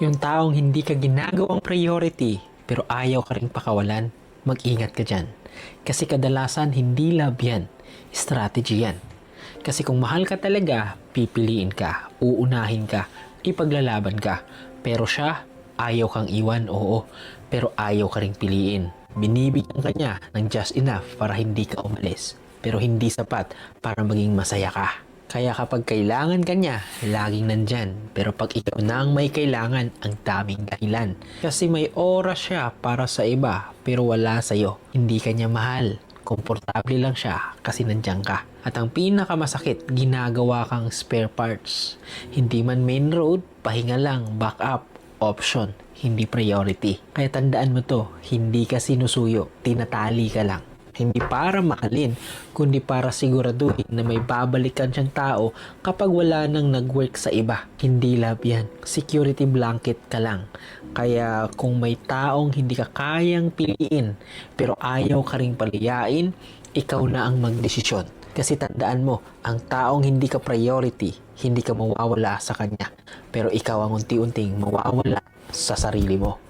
Yung taong hindi ka ginagawang priority pero ayaw ka ring pakawalan, mag-ingat ka dyan. Kasi kadalasan hindi love yan, strategy yan. Kasi kung mahal ka talaga, pipiliin ka, uunahin ka, ipaglalaban ka. Pero siya, ayaw kang iwan, oo, pero ayaw ka ring piliin. Binibigyan ka niya ng just enough para hindi ka umalis, pero hindi sapat para maging masaya ka. Kaya kapag kailangan ka niya, laging nandyan. Pero pag ikaw na ang may kailangan, ang daming dahilan. Kasi may oras siya para sa iba, pero wala sa'yo. Hindi ka niya mahal. Komportable lang siya kasi nandyan ka. At ang pinakamasakit, ginagawa kang spare parts. Hindi man main road, pahinga lang, backup, option, hindi priority. Kaya tandaan mo to, hindi ka sinusuyo, tinatali ka lang. Hindi para makalin, kundi para siguraduhin na may babalikan siyang tao kapag wala nang nag-work sa iba. Hindi love yan. Security blanket ka lang. Kaya kung may taong hindi ka kayang piliin, pero ayaw ka ring paliyain, ikaw na ang magdesisyon. Kasi tandaan mo, ang taong hindi ka priority, hindi ka mawawala sa kanya. Pero ikaw ang unti-unting mawawala sa sarili mo.